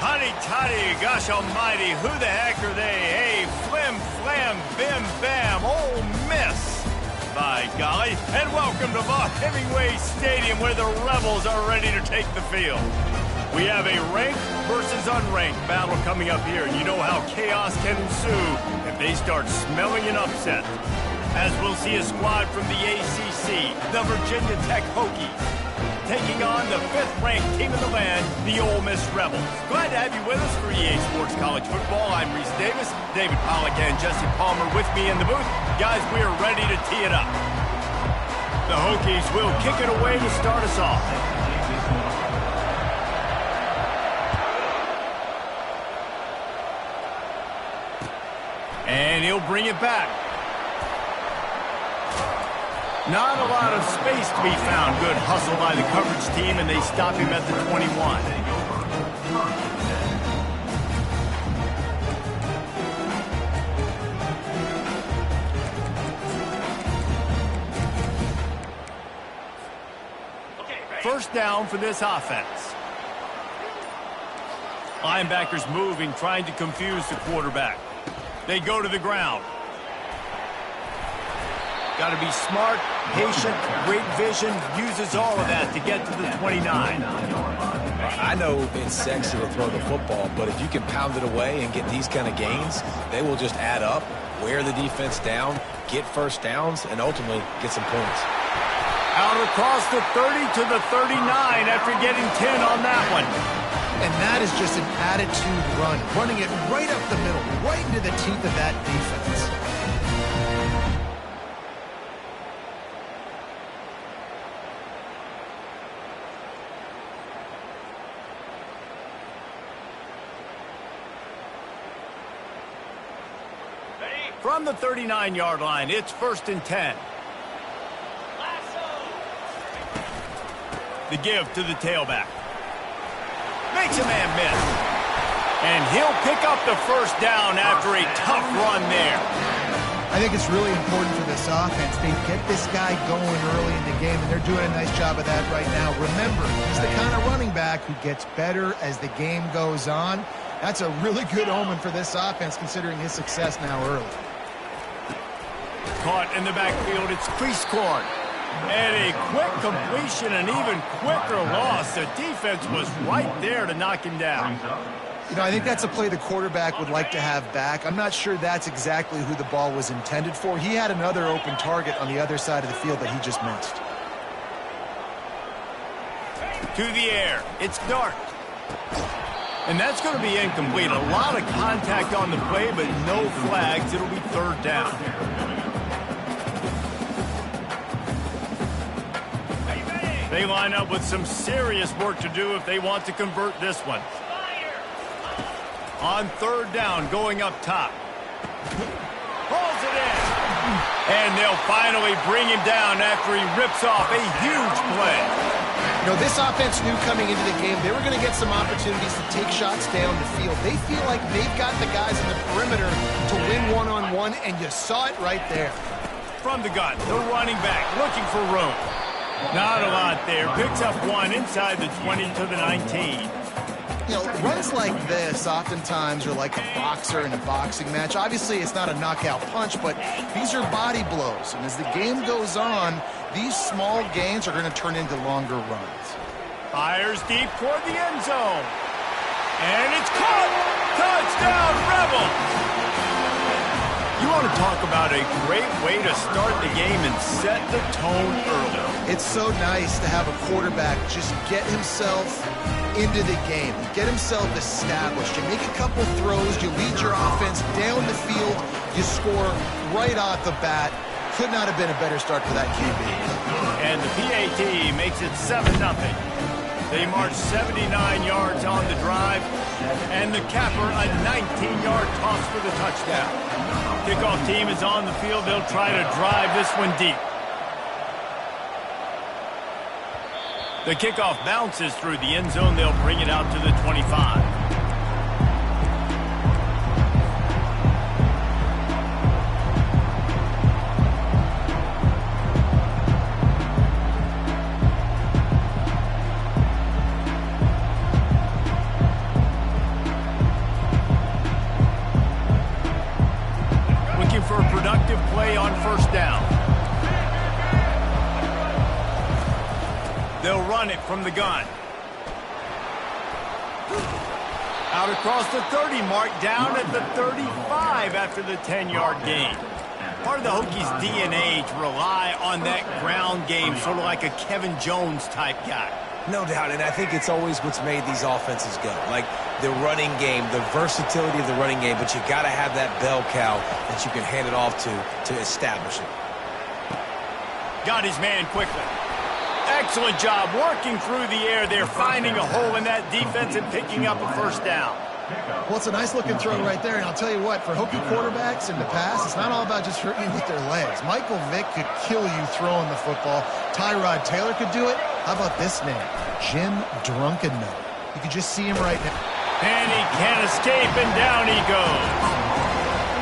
Honey toddy, gosh almighty, who the heck are they? Hey, flim, flam, bim, bam, Ole Miss. By golly, and welcome to Vaught Hemingway Stadium where the Rebels are ready to take the field. We have a ranked versus unranked battle coming up here, and you know how chaos can ensue if they start smelling an upset. As we'll see a squad from the ACC, the Virginia Tech Hokies, taking on the 5th-ranked team in the land, the Ole Miss Rebels. Glad to have you with us for EA Sports College Football. I'm Reese Davis, David Pollack, and Jesse Palmer with me in the booth. Guys, we are ready to tee it up. The Hokies will kick it away to start us off. And he'll bring it back. Not a lot of space to be found. Good hustle by the coverage team, and they stop him at the 21. First down for this offense. Linebackers moving, trying to confuse the quarterback. They go to the ground. Got to be smart, patient, great vision, uses all of that to get to the 29. I know it's sexy to throw the football, but if you can pound it away and get these kind of gains, they will just add up, wear the defense down, get first downs, and ultimately get some points. Out across the 30 to the 39 after getting 10 on that one. And that is just an attitude run, running it right up the middle, right into the teeth of that defense. From the 39-yard line, it's 1st and 10. The give to the tailback. Makes a man miss. And he'll pick up the first down after a tough run there. I think it's really important for this offense. They get this guy going early in the game, and they're doing a nice job of that right now. Remember, he's the kind of running back who gets better as the game goes on. That's a really good omen for this offense, considering his success now early. Caught in the backfield, it's crease corn. And a quick completion, an even quicker loss. The defense was right there to knock him down. You know, I think that's a play the quarterback would like to have back. I'm not sure that's exactly who the ball was intended for. He had another open target on the other side of the field that he just missed. To the air, it's Dart. And that's going to be incomplete. A lot of contact on the play, but no flags. It'll be 3rd down. They line up with some serious work to do if they want to convert this one. On 3rd down, going up top. Pulls it in. And they'll finally bring him down after he rips off a huge play. You know, this offense knew coming into the game they were going to get some opportunities to take shots down the field. They feel like they've got the guys in the perimeter to win one-on-one, and you saw it right there. From the gun, the running back looking for room. Not a lot there. Picks up one inside the 20 to the 19. You know, runs like this oftentimes are like a boxer in a boxing match. Obviously, it's not a knockout punch, but these are body blows. And as the game goes on, these small gains are going to turn into longer runs. Fires deep toward the end zone. And it's caught! Touchdown, Rebels! You want to talk about a great way to start the game and set the tone early. It's so nice to have a quarterback just get himself into the game, get himself established. You make a couple throws, you lead your offense down the field, you score right off the bat. Could not have been a better start for that QB. And the PAT makes it 7-0. They march 79 yards on the drive, and the capper a 19-yard toss for the touchdown. Kickoff team is on the field. They'll try to drive this one deep. The kickoff bounces through the end zone. They'll bring it out to the 25. They'll run it from the gun. Out across the 30 mark, down at the 35 after the 10-yard gain. Part of the Hokies' DNA to rely on that ground game, sort of like a Kevin Jones type guy. No doubt, and I think it's always what's made these offenses go. Like the running game, the versatility of the running game, but you got to have that bell cow that you can hand it off to establish it. Got his man quickly. Excellent job working through the air there, finding a hole in that defense and picking up a first down. Well, it's a nice-looking throw right there, and I'll tell you what, for Hokie quarterbacks in the past, it's not all about just hurting you with their legs. Michael Vick could kill you throwing the football. Tyrod Taylor could do it. How about this name? Jim Drunkenmiller. You can just see him right now. And he can't escape, and down he goes.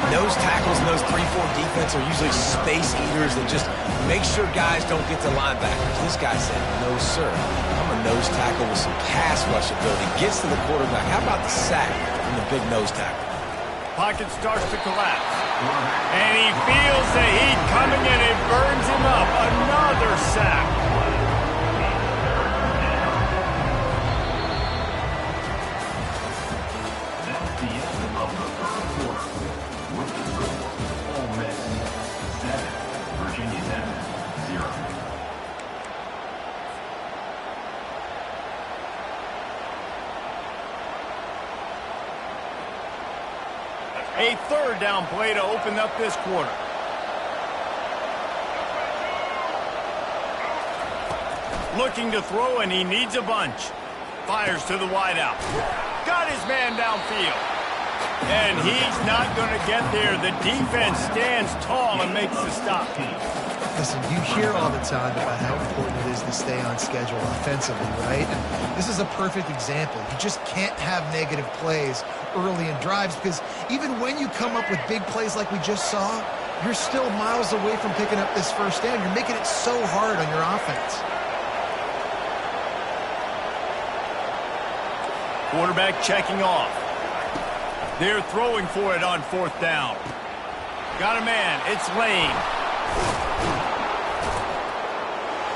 Nose tackles in those 3-4 defense are usually space eaters that just make sure guys don't get to linebackers. This guy said, no, sir. I'm a nose tackle with some pass rush ability. Gets to the quarterback. How about the sack from the big nose tackle? Pocket starts to collapse. And he feels the heat coming in. It burns him up. Another sack. That's the end of the third quarter. With the score, Ole Miss 7, Virginia Tech 0. A third down play to open up this quarter. Looking to throw, and he needs a bunch. Fires to the wideout. Got his man downfield. And he's not going to get there. The defense stands tall and makes the stop. Listen, you hear all the time about how important it is to stay on schedule offensively, right? And this is a perfect example. You just can't have negative plays early in drives because even when you come up with big plays like we just saw, you're still miles away from picking up this first down. You're making it so hard on your offense. Quarterback checking off. They're throwing for it on fourth down. Got a man. It's Lane.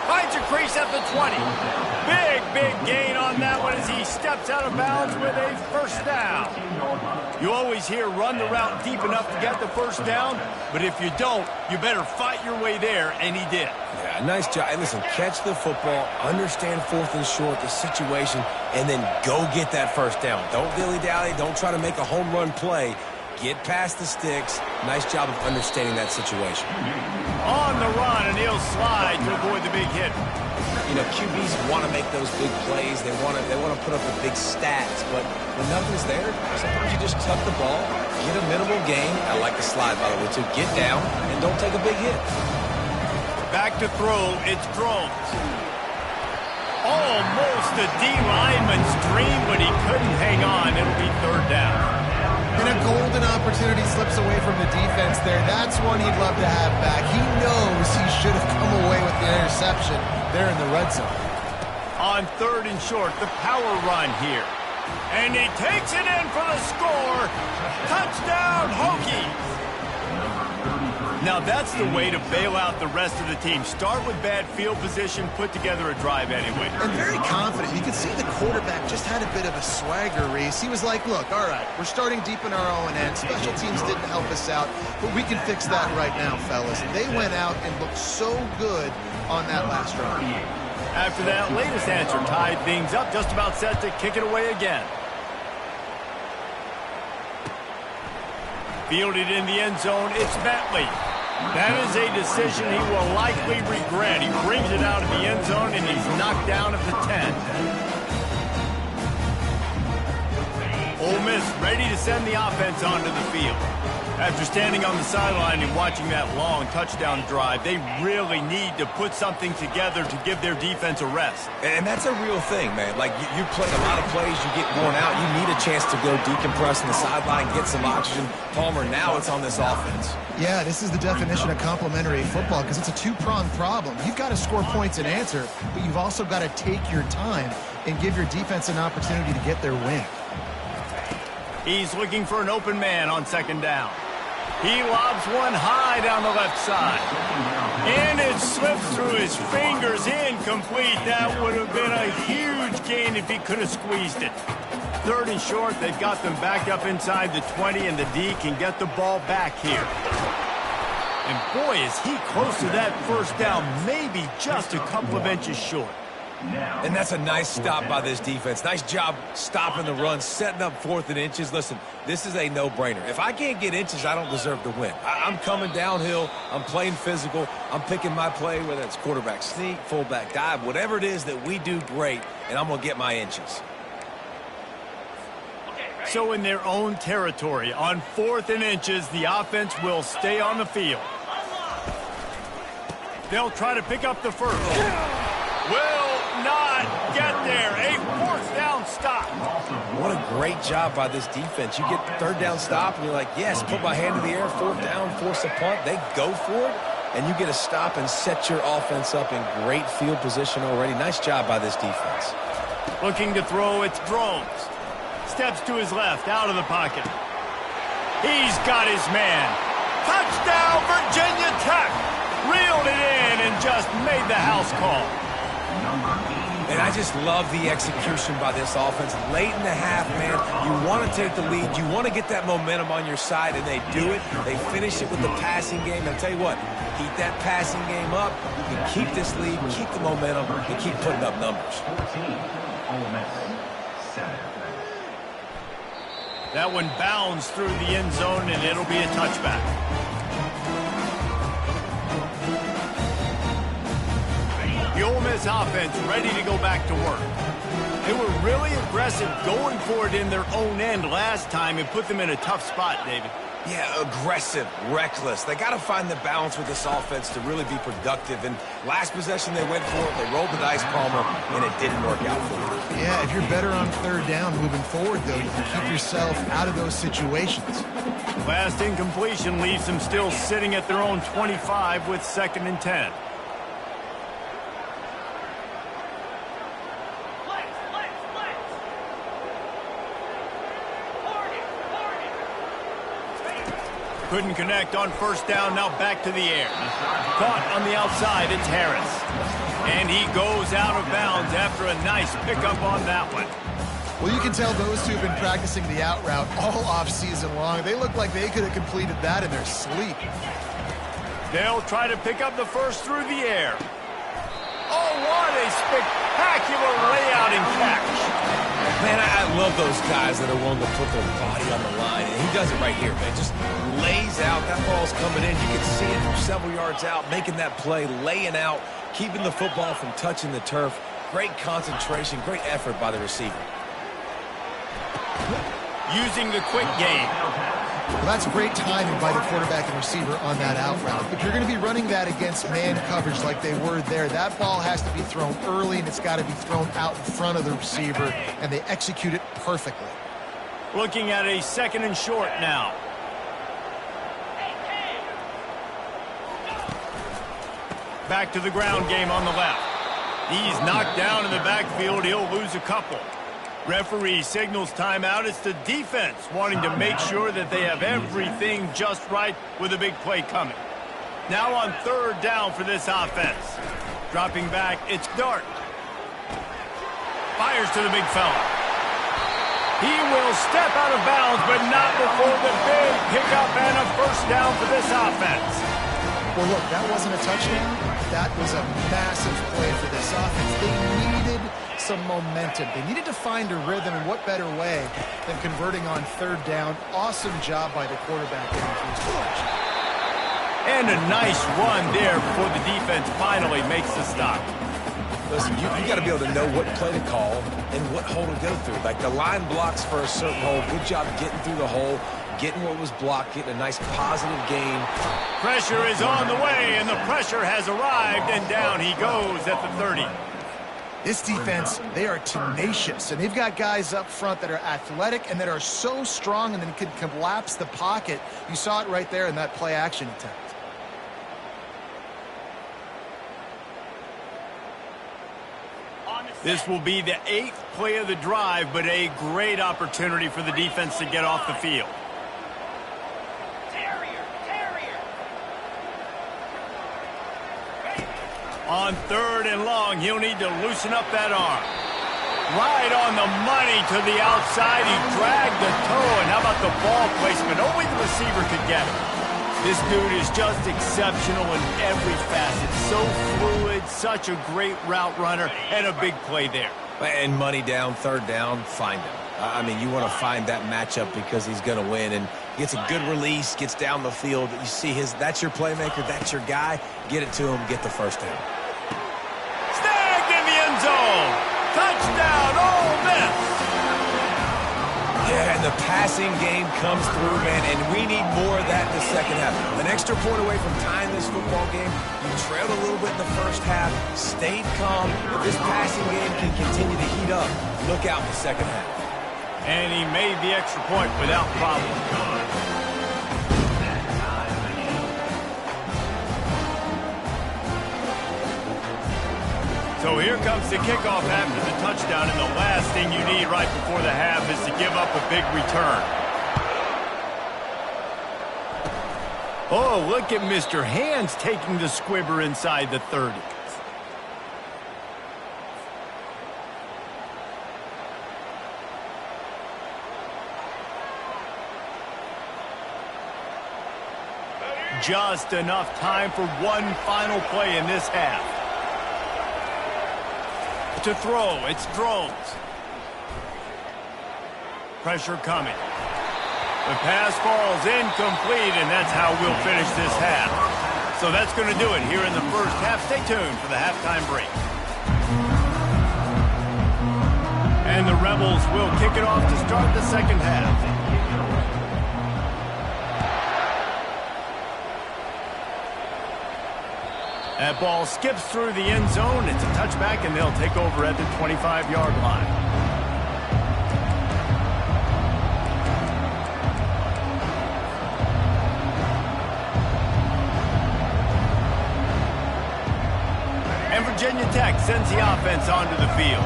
Finds a crease at the 20. Big gain on that one as he steps out of bounds with a first down. You always hear run the route deep enough to get the first down, but if you don't, you better fight your way there, and he did. Yeah, nice job. And listen, catch the football, understand fourth and short, the situation, and then go get that first down. Don't dilly-dally. Don't try to make a home run play. Get past the sticks. Nice job of understanding that situation. On the run, and he'll slide to avoid the big hit. You know, QBs want to make those big plays. They want to put up the big stats. But when nothing's there, sometimes you just tuck the ball, get a minimal gain. I like the slide, by the way, too. Get down and don't take a big hit. Back to throw. It's Drones. Almost a D lineman's dream, but he couldn't hang on. It'll be third down. And a golden opportunity slips away from the defense there. That's one he'd love to have back. He knows he should have come away with the interception there in the red zone. On third and short, the power run here. And he takes it in for the score. Touchdown, Hokies. Now that's the way to bail out the rest of the team. Start with bad field position, put together a drive anyway. And very confident. You can see the quarterback just had a bit of a swagger, Reese. He was like, look, all right, we're starting deep in our own end. Special teams didn't help us out, but we can fix that right now, fellas. And they went out and looked so good on that last drive. After that latest answer tied things up, just about set to kick it away again. Fielded in the end zone, it's Bentley. That is a decision he will likely regret. He brings it out of the end zone, and he's knocked down at the 10. Ole Miss ready to send the offense onto the field. After standing on the sideline and watching that long touchdown drive, they really need to put something together to give their defense a rest. And that's a real thing, man. Like, you play a lot of plays, you get worn out, you need a chance to go decompress on the sideline, get some oxygen. Palmer, now it's on this offense. Yeah, this is the definition of complementary football because it's a two-pronged problem. You've got to score points and answer, but you've also got to take your time and give your defense an opportunity to get their win. He's looking for an open man on second down. He lobs one high down the left side. And it slipped through his fingers, incomplete. That would have been a huge gain if he could have squeezed it. 3rd and short, they've got them back up inside the 20, and the D can get the ball back here. And boy, is he close to that first down, maybe just a couple of inches short. And that's a nice stop by this defense. Nice job stopping the run, setting up 4th and inches. Listen, this is a no-brainer. If I can't get inches, I don't deserve to win. I'm coming downhill. I'm playing physical. I'm picking my play, whether it's quarterback sneak, fullback dive, whatever it is that we do great, and I'm going to get my inches. So in their own territory, on 4th and inches, the offense will stay on the field. They'll try to pick up the first. Will not get there. A 4th down stop. What a great job by this defense. You get 3rd down stop, and you're like, yes, put my hand in the air, 4th down, force a punt. They go for it, and you get a stop and set your offense up in great field position already. Nice job by this defense. Looking to throw, it's Drones. Steps to his left, out of the pocket. He's got his man. Touchdown, Virginia Tech. Reeled it in and just made the house call. And I just love the execution by this offense. Late in the half, man, you want to take the lead. You want to get that momentum on your side, and they do it. They finish it with the passing game. I'll tell you what, keep that passing game up. You can keep this lead, keep the momentum, and keep putting up numbers. 14, Ole Miss, 7. That one bounds through the end zone, and it'll be a touchback. The Ole Miss offense ready to go back to work. They were really aggressive going for it in their own end last time and put them in a tough spot, David. Yeah, aggressive, reckless. They got to find the balance with this offense to really be productive. And last possession, they went for it. They rolled the dice, Palmer, and it didn't work out for them. Yeah, if you're better on 3rd down moving forward, though, you can keep yourself out of those situations. Last incompletion leaves them still sitting at their own 25 with 2nd and 10. Couldn't connect on 1st down, now back to the air. Caught on the outside, it's Harris. And he goes out of bounds after a nice pickup on that one. Well, you can tell those two have been practicing the out route all off-season long. They look like they could have completed that in their sleep. They'll try to pick up the first through the air. Oh, what a spectacular layout and catch. Man, I love those guys that are willing to put their body on the line. And he does it right here, man. Just lays out. That ball's coming in. You can see it from several yards out, making that play, laying out, keeping the football from touching the turf. Great concentration, great effort by the receiver. Using the quick game. Well, that's great timing by the quarterback and receiver on that out route. If you're going to be running that against man coverage like they were there, that ball has to be thrown early, and it's got to be thrown out in front of the receiver, and they execute it perfectly. Looking at a 2nd and short now. Back to the ground game on the left. He's knocked down in the backfield. He'll lose a couple. Referee signals timeout. It's the defense wanting to make sure that they have everything just right with a big play coming. Now on 3rd down for this offense. Dropping back, it's Dart. Fires to the big fella. He will step out of bounds, but not before the big pickup and a 1st down for this offense. Well, look, that wasn't a touchdown. That was a massive play for this offense. They needed some momentum. They needed to find a rhythm, and what better way than converting on 3rd down. Awesome job by the quarterback getting through his direction. And a nice run there before the defense finally makes the stop. Listen, you got to be able to know what play to call and what hole to go through. Like the line blocks for a certain hole. Good job getting through the hole, getting what was blocked, getting a nice positive gain. Pressure is on the way, and the pressure has arrived, and down he goes at the 30. This defense, they are tenacious, and they've got guys up front that are athletic and that are so strong and then can collapse the pocket. You saw it right there in that play-action attempt. This will be the 8th play of the drive, but a great opportunity for the defense to get off the field. On 3rd and long, he'll need to loosen up that arm. Right on the money to the outside. He dragged the toe, and how about the ball placement? Only the receiver could get it. This dude is just exceptional in every facet. So fluid, such a great route runner, and a big play there. And money down, 3rd down, find him. I mean, you want to find that matchup because he's going to win, and gets a good release, gets down the field. You see that's your playmaker, that's your guy. Get it to him, get the 1st down. Snagged in the end zone. Touchdown, Ole Miss. Yeah, and the passing game comes through, man, and we need more of that in the 2nd half. An extra point away from tying this football game. You trailed a little bit in the 1st half, stayed calm. If this passing game can continue to heat up, look out in the 2nd half. And he made the extra point without problem. So here comes the kickoff after the touchdown, and the last thing you need right before the half is to give up a big return. Oh, look at Mr. Hands taking the squibber inside the 30. Just enough time for one final play in this half. To throw, it's Drones. Pressure coming. The pass falls incomplete, and that's how we'll finish this half. So that's going to do it here in the 1st half. Stay tuned for the halftime break. And the Rebels will kick it off to start the 2nd half. That ball skips through the end zone. It's a touchback, and they'll take over at the 25-yard line. And Virginia Tech sends the offense onto the field.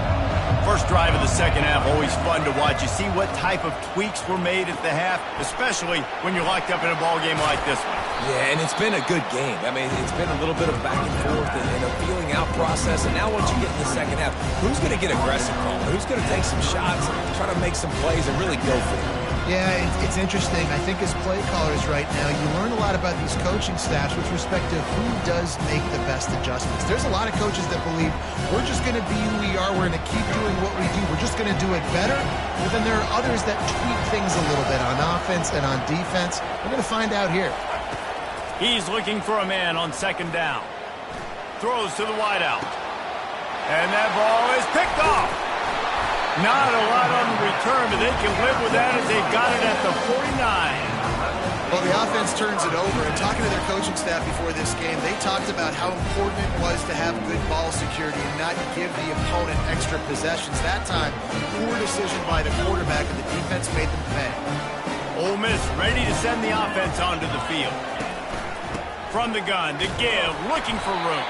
First drive of the 2nd half, always fun to watch. You see what type of tweaks were made at the half, especially when you're locked up in a ball game like this one. Yeah, and it's been a good game. I mean, it's been a little bit of back and forth and a feeling out process. And now once you get in the 2nd half, who's going to get aggressive, Cole? Who's going to take some shots, try to make some plays, and really go for it? Yeah, it's interesting. I think as play callers right now, you learn a lot about these coaching staffs with respect to who does make the best adjustments. There's a lot of coaches that believe we're just going to be who we are. We're going to keep doing what we do. We're just going to do it better. But then there are others that tweak things a little bit on offense and on defense. We're going to find out here. He's looking for a man on 2nd down. Throws to the wideout. And that ball is picked off. Not a lot on the return, but they can live with that as they got it at the 49. Well, the offense turns it over, and talking to their coaching staff before this game, they talked about how important it was to have good ball security and not give the opponent extra possessions. That time, poor decision by the quarterback, and the defense made them pay. Ole Miss ready to send the offense onto the field. From the gun, the give, looking for room.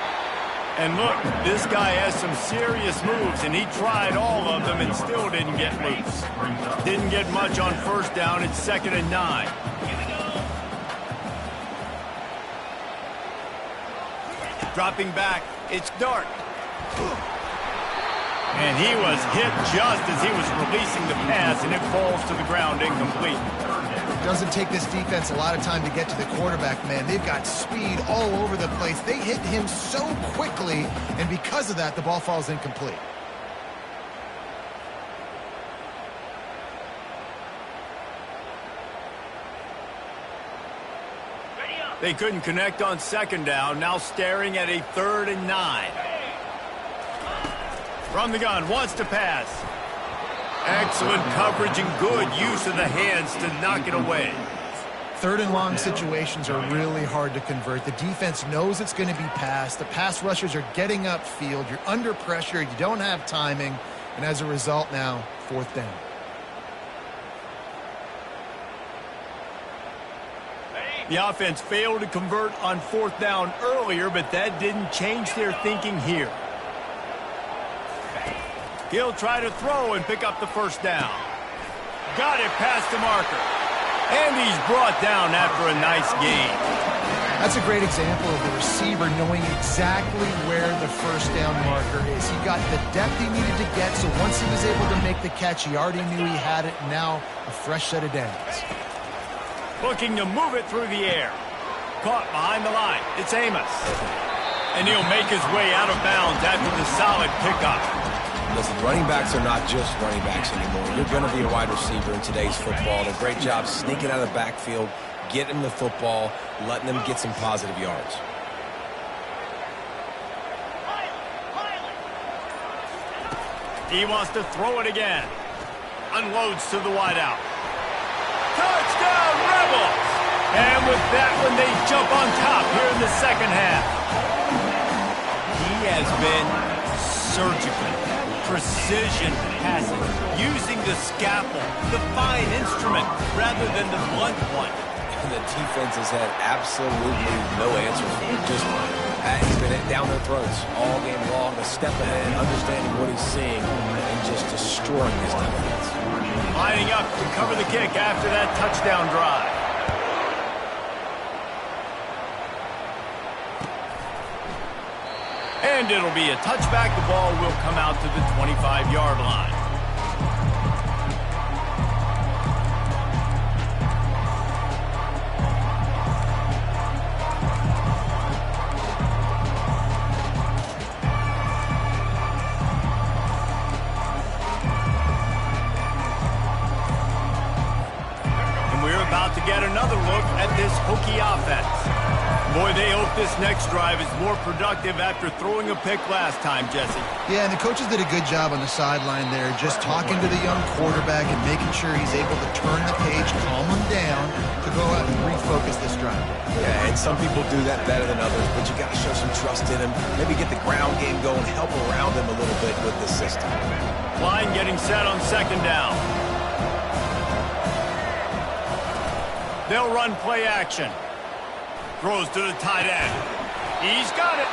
And look, this guy has some serious moves, and he tried all of them and still didn't get loose. Didn't get much on 1st down. It's 2nd and 9. Dropping back, it's Dart. And he was hit just as he was releasing the pass, and it falls to the ground incomplete. Doesn't take this defense a lot of time to get to the quarterback, man. They've got speed all over the place. They hit him so quickly, and because of that, the ball falls incomplete. They couldn't connect on 2nd down, now staring at a 3rd and 9. From the gun, wants to pass. Excellent coverage and good use of the hands to knock it away. 3rd and long situations are really hard to convert. The defense knows it's going to be passed. The pass rushers are getting upfield. You're under pressure. You don't have timing. And as a result now, 4th down. The offense failed to convert on 4th down earlier, but that didn't change their thinking here. He'll try to throw and pick up the 1st down. Got it past the marker. And he's brought down after a nice gain. That's a great example of the receiver knowing exactly where the first down marker is. He got the depth he needed to get, so once he was able to make the catch, he already knew he had it. Now a fresh set of downs. Looking to move it through the air. Caught behind the line. It's Amos. And he'll make his way out of bounds after the solid pickup. Listen, running backs are not just running backs anymore. You're going to be a wide receiver in today's football. Did a great job sneaking out of the backfield, getting the football, letting them get some positive yards. He wants to throw it again. Unloads to the wideout. Touchdown, Rebels! And with that one, they jump on top here in the second half. He has been surgical, precision passing, using the scalpel, the fine instrument, rather than the blunt one. And the defense has had absolutely no answer for him. Just, he's been down their throats all game long, a step ahead, understanding what he's seeing, and just destroying his defense. Lining up to cover the kick after that touchdown drive. And it'll be a touchback. The ball will come out to the 25-yard line. And we're about to get another look at this Hokie offense. Boy, they hope this next drive is more productive after throwing a pick last time, Jesse. Yeah, and the coaches did a good job on the sideline there, just talking to the young quarterback and making sure he's able to turn the page, calm him down, to go out and refocus this drive. Yeah, and some people do that better than others, but you got to show some trust in him. Maybe get the ground game going, help around him a little bit with the system. Line getting set on second down. They'll run play action. Throws to the tight end. He's got it.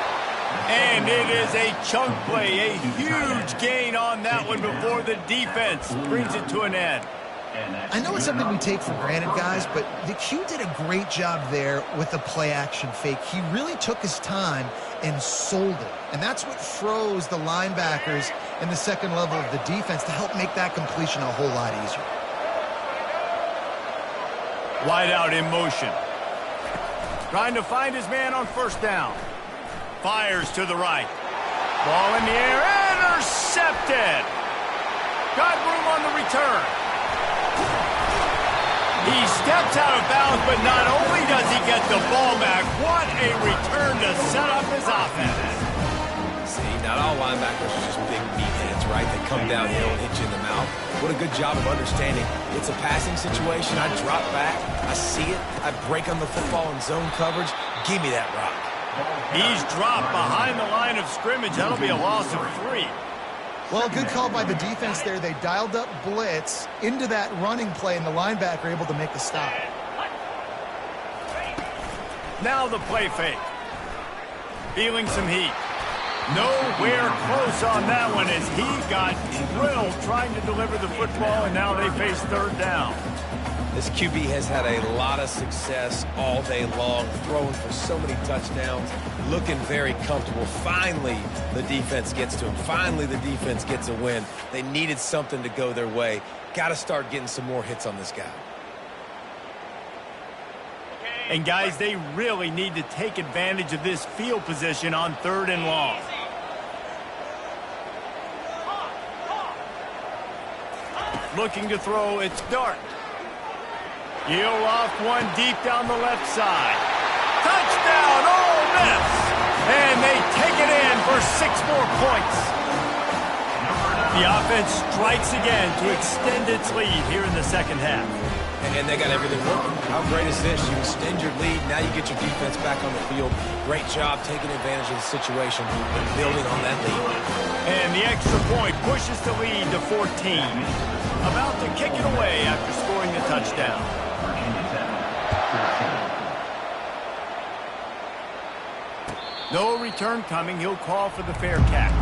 And it is a chunk play, a huge gain on that one before the defense brings it to an end. I know it's something we take for granted, guys, but the Q did a great job there with the play-action fake. He really took his time and sold it. And that's what froze the linebackers in the second level of the defense to help make that completion a whole lot easier. Wide out in motion. Trying to find his man on first down. Fires to the right. Ball in the air. Intercepted. Got room on the return. He steps out of bounds, but not only does he get the ball back, what a return to set up his offense. See, not all linebackers are just big meatheads, right? They come downhill and hit you in the mouth. What a good job of understanding. It's a passing situation. I drop back. I see it. I break on the football in zone coverage. Give me that rock. He's dropped behind the line of scrimmage. That'll be a loss of 3. Well, good call by the defense there. They dialed up blitz into that running play, and the linebacker able to make the stop. Now the play fake. Feeling some heat. Nowhere close on that one as he got drilled trying to deliver the football, and now they face third down. This QB has had a lot of success all day long, throwing for so many touchdowns, looking very comfortable. Finally, the defense gets to him. Finally, the defense gets a win. They needed something to go their way. Got to start getting some more hits on this guy. And guys, they really need to take advantage of this field position on third and long. Looking to throw, it's Dart. Heel off one deep down the left side. Touchdown, Ole Miss! And they take it in for 6 more points. The offense strikes again to extend its lead here in the second half. And they got everything working. How great is this? You extend your lead, now you get your defense back on the field. Great job taking advantage of the situation and building on that lead. And the extra point pushes the lead to 14. About to kick it away after scoring the touchdown. No return coming. He'll call for the fair catch.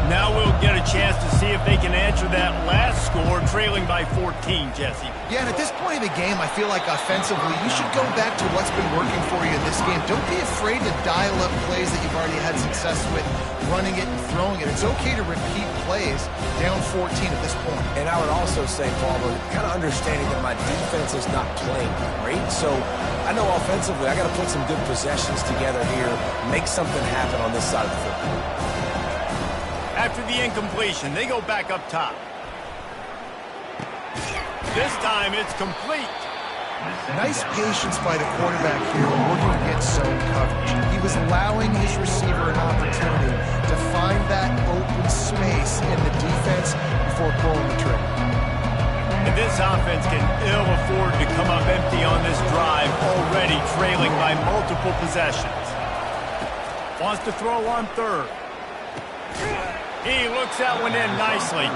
Now we'll get a chance to see if they can answer that last score, trailing by 14, Jesse. Yeah, and at this point in the game, I feel like offensively, you should go back to what's been working for you in this game. Don't be afraid to dial up plays that you've already had success with, running it and throwing it. It's okay to repeat plays down 14 at this point. And I would also say, Palmer, kind of understanding that my defense is not playing great. So I know offensively I got to put some good possessions together here, make something happen on this side of the football. After the incompletion, they go back up top. This time it's complete. Nice patience by the quarterback here working against zone coverage. He was allowing his receiver an opportunity to find that open space in the defense before pulling the trigger. And this offense can ill afford to come up empty on this drive, already trailing by multiple possessions. Wants to throw on third. He looks that one in nicely.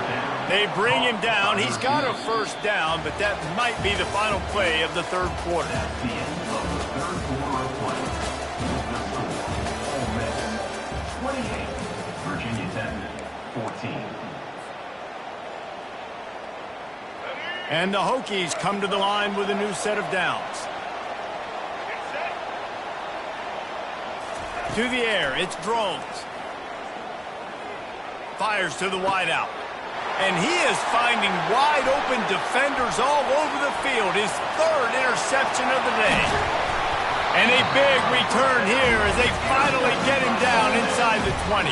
They bring him down. He's got a first down, but that might be the final play of the third quarter. That's the end of the third quarter of play. The score, Ole Miss 28, Virginia Tech 14. And the Hokies come to the line with a new set of downs. To the air, it's Drones. Fires to the wideout. And he is finding wide-open defenders all over the field. His third interception of the day. And a big return here as they finally get him down inside the 20.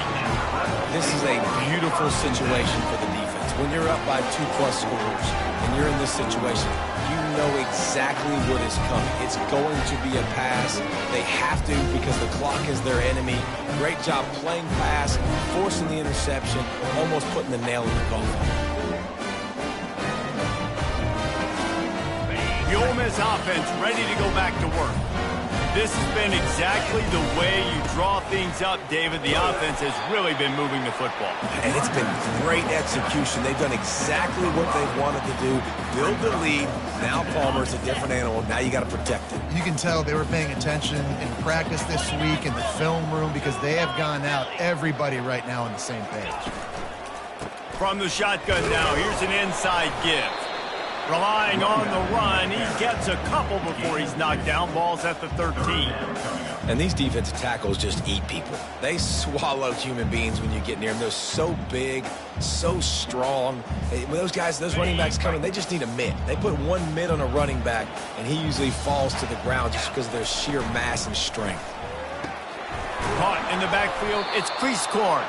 This is a beautiful situation for the defense. When you're up by 2+ scores and you're in this situation, you know exactly what is coming. It's going to be a pass. They have to because the clock is their enemy. Great job playing pass, forcing the interception, almost putting the nail in the coffin. The Ole Miss offense ready to go back to work. This has been exactly the way you draw things up, David. The offense has really been moving the football. And it's been great execution. They've done exactly what they've wanted to do. Build the lead. Now Palmer's a different animal. Now you got to protect it. You can tell they were paying attention in practice this week in the film room because they have gone out, everybody right now on the same page. From the shotgun now, here's an inside give. Relying on the run, he gets a couple before he's knocked down. Ball's at the 13. And these defensive tackles just eat people. They swallow human beings when you get near them. They're so big, so strong. When those guys, those running backs come in, they just need a mid. They put one mid on a running back, and he usually falls to the ground just because of their sheer mass and strength. Caught in the backfield, it's Creascorn.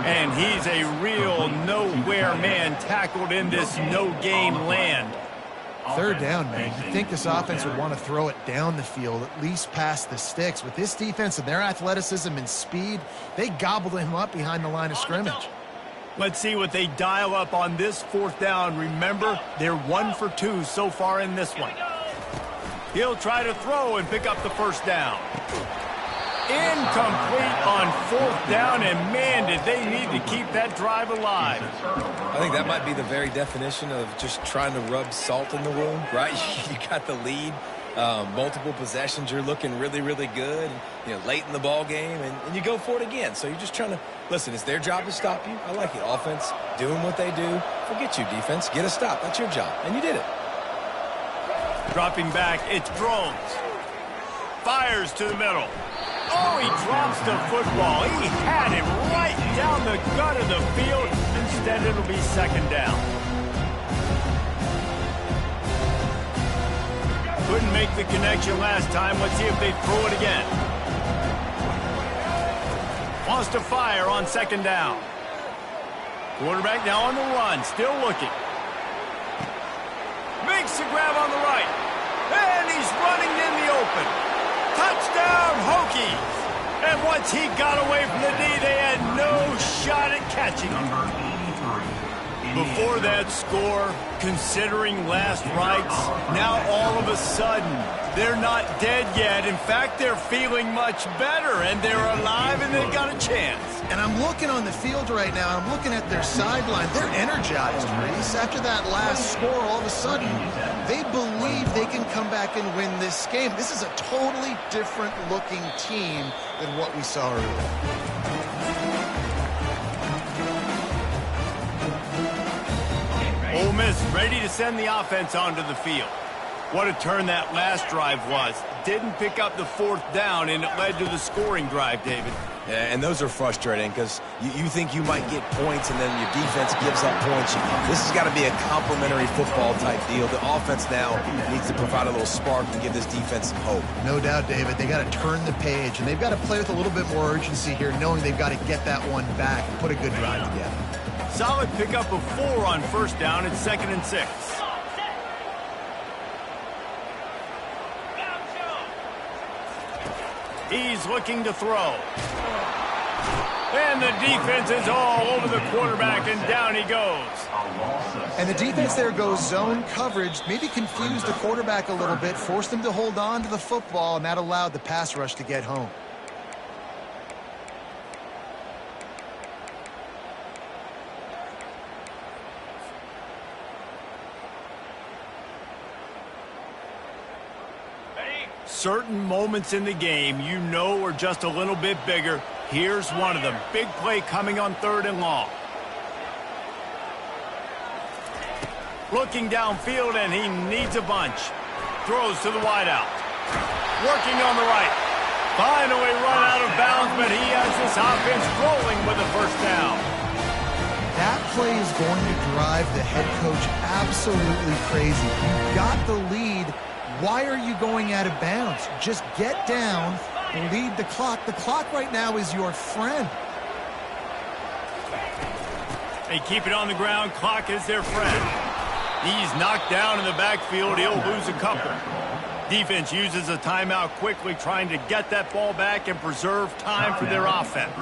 And he's a real nowhere man tackled in this no-gain land. Third down, man. You'd think this offense would want to throw it down the field, at least past the sticks. With this defense and their athleticism and speed, they gobbled him up behind the line of scrimmage. Let's see what they dial up on this fourth down. Remember, they're 1 for 2 so far in this one. He'll try to throw and pick up the first down. Incomplete on fourth down, and man, did they need to keep that drive alive. I think that might be the very definition of just trying to rub salt in the wound, right? You got the lead, multiple possessions, you're looking really, really good, late in the ball game, and you go for it again. So you're just trying to, listen, it's their job to stop you. I like it. Offense, doing what they do. Forget you, defense. Get a stop. That's your job, and you did it. Dropping back, it's Drones. Fires to the middle. Oh, he drops the football. He had it right down the gut of the field. Instead, it'll be second down. Couldn't make the connection last time. Let's see if they throw it again. Wants to fire on second down. Quarterback now on the run, still looking. Makes the grab on the right. And he's running in the open. Touchdown, Hokies! And once he got away from the knee, they had no shot at catching him. Before that score, considering last rites, now all of a sudden, they're not dead yet. In fact, they're feeling much better, and they're alive, and they've got a chance. And I'm looking on the field right now, and I'm looking at their sideline. They're energized, Reese. After that last score, all of a sudden, they believe they can come back and win this game. This is a totally different-looking team than what we saw earlier. Ole Miss ready to send the offense onto the field. What a turn that last drive was. Didn't pick up the 4th down, and it led to the scoring drive, David. Yeah, and those are frustrating because you think you might get points and then your defense gives up points. This has got to be a complementary football type deal. The offense now needs to provide a little spark and give this defense some hope. No doubt, David. They got to turn the page, and they've got to play with a little bit more urgency here, knowing they've got to get that one back and put a good drive together. Solid pickup of 4 on 1st down. It's 2nd and 6. He's looking to throw. And the defense is all over the quarterback, and down he goes. And the defense there goes zone coverage, maybe confused the quarterback a little bit, forced him to hold on to the football, and that allowed the pass rush to get home. Certain moments in the game you know are just a little bit bigger. Here's one of them. Big play coming on 3rd and long. Looking downfield, and he needs a bunch. Throws to the wideout. Working on the right. Finally run out of bounds, but he has this offense rolling with a 1st down. That play is going to drive the head coach absolutely crazy. You've got the lead. Why are you going out of bounds? Just get down, lead the clock. The clock right now is your friend. They keep it on the ground. Clock is their friend. He's knocked down in the backfield. He'll lose a couple. Defense uses a timeout quickly, trying to get that ball back and preserve time for their offense.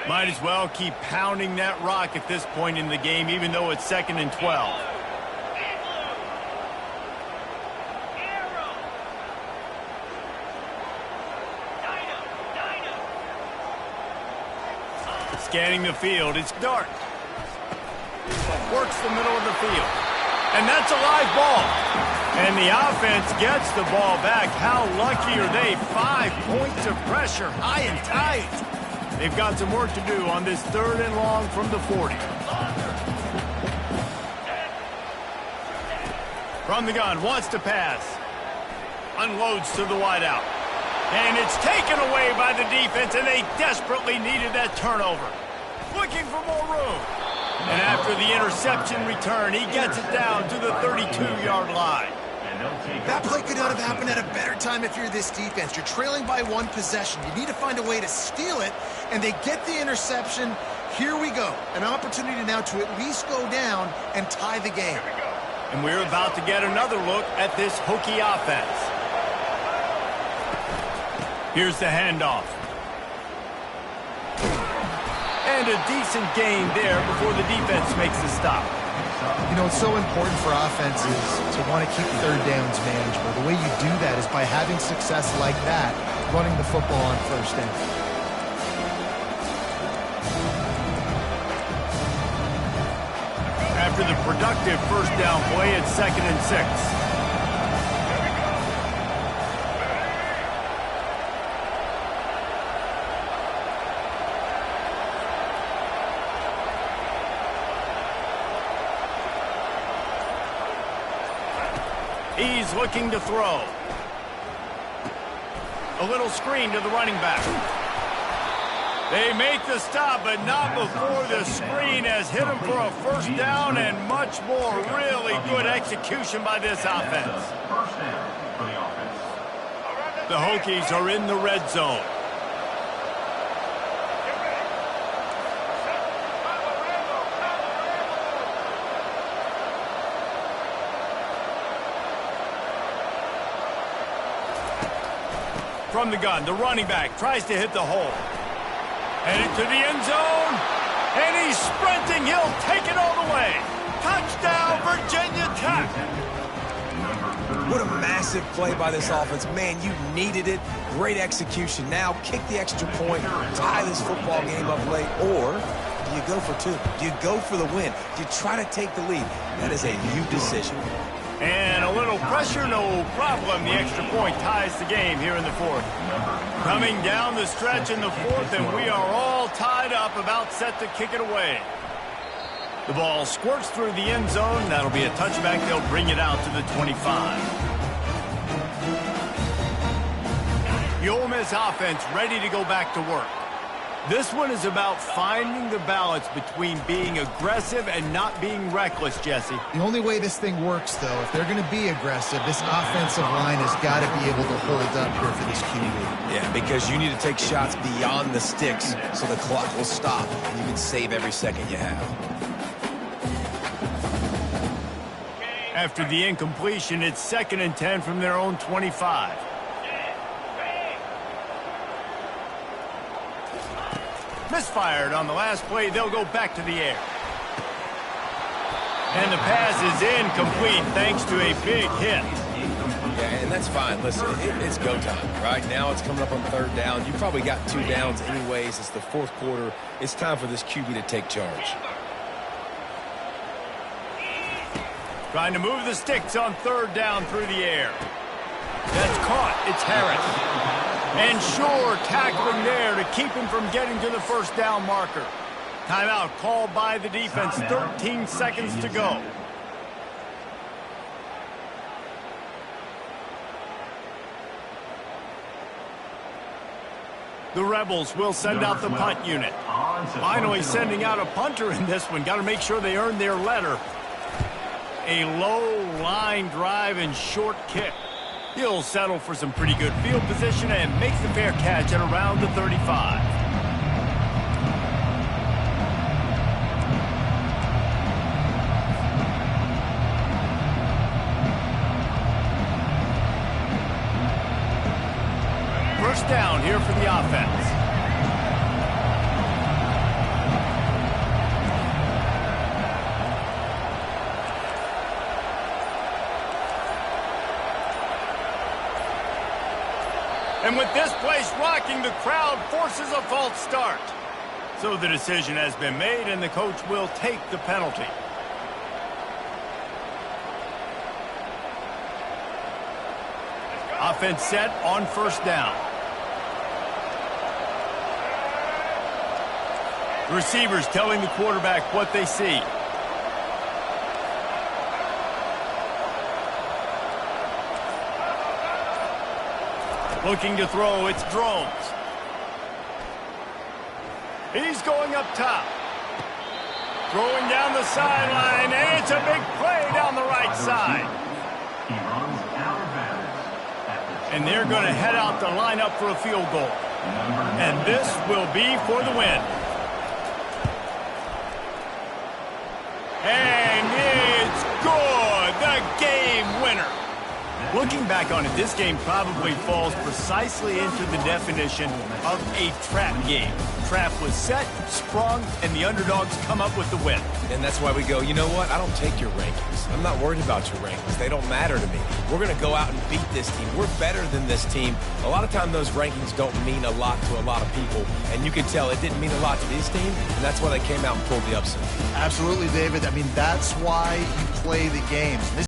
Might as well keep pounding that rock at this point in the game, even though it's 2nd and 12. Scanning the field, it's Dart. Works the middle of the field. And that's a live ball. And the offense gets the ball back. How lucky are they? 5 points of pressure, high and tight. They've got some work to do on this 3rd and long from the 40. From the gun, wants to pass. Unloads to the wideout. And it's taken away by the defense, and they desperately needed that turnover. Looking for more room. And after the interception return, he gets it down to the 32-yard line. That play could not have happened at a better time if you're this defense. You're trailing by 1 possession. You need to find a way to steal it, and they get the interception. Here we go. An opportunity now to at least go down and tie the game. And we're about to get another look at this Hokie offense. Here's the handoff. And a decent gain there before the defense makes the stop. You know, it's so important for offenses to want to keep 3rd downs manageable. The way you do that is by having success like that, running the football on 1st down. After the productive 1st down play, it's 2nd and 6. He's looking to throw. A little screen to the running back. They make the stop, but not before the screen has hit him for a 1st down and much more. Really good execution by this offense. The Hokies are in the red zone. From the gun, the running back tries to hit the hole. Headed to the end zone, and he's sprinting. He'll take it all the way. Touchdown, Virginia Tech. What a massive play by this offense. Man, you needed it. Great execution. Now kick the extra point, tie this football game up late, or do you go for 2? Do you go for the win? Do you try to take the lead? That is a you decision. And a little pressure, no problem. The extra point ties the game here in the 4th. Coming down the stretch in the 4th, and we are all all tied up, about set to kick it away. The ball squirts through the end zone. That'll be a touchback. They'll bring it out to the 25. The Ole Miss offense ready to go back to work. This one is about finding the balance between being aggressive and not being reckless, Jesse. The only way this thing works, though, if they're going to be aggressive, this offensive line has got to be able to hold up here for this QB. Yeah, because you need to take shots beyond the sticks so the clock will stop and you can save every second you have. After the incompletion, it's 2nd and 10 from their own 25. Misfired on the last play. They'll go back to the air. And the pass is incomplete thanks to a big hit. Yeah, and that's fine. Listen, it's go time. Right now it's coming up on 3rd down. You probably got 2 downs anyways. It's the 4th quarter. It's time for this QB to take charge. Trying to move the sticks on 3rd down through the air. That's caught. It's Harris. And sure, tackling there to keep him from getting to the 1st down marker. Timeout called by the defense. 13 seconds to go. The Rebels will send out the punt unit. Finally sending out a punter in this one. Got to make sure they earn their letter. A low line drive and short kick. He'll settle for some pretty good field position and makes the fair catch at around the 35. First down here for the offense. And with this place rocking, the crowd forces a false start. So the decision has been made, and the coach will take the penalty. Offense set on 1st down. Receivers telling the quarterback what they see. Looking to throw, it's Drones. He's going up top. Throwing down the sideline, and it's a big play down the right side. And they're going to head out to line up for a field goal. And this will be for the win. And it's good. The game winner. Looking back on it, this game probably falls precisely into the definition of a trap game. Trap was set, sprung, and the underdogs come up with the win. And that's why we go, you know what? I don't take your rankings. I'm not worried about your rankings. They don't matter to me. We're going to go out and beat this team. We're better than this team. A lot of time those rankings don't mean a lot to a lot of people. And you can tell it didn't mean a lot to this team. And that's why they came out and pulled the upset. Absolutely, David. I mean, that's why you play the games.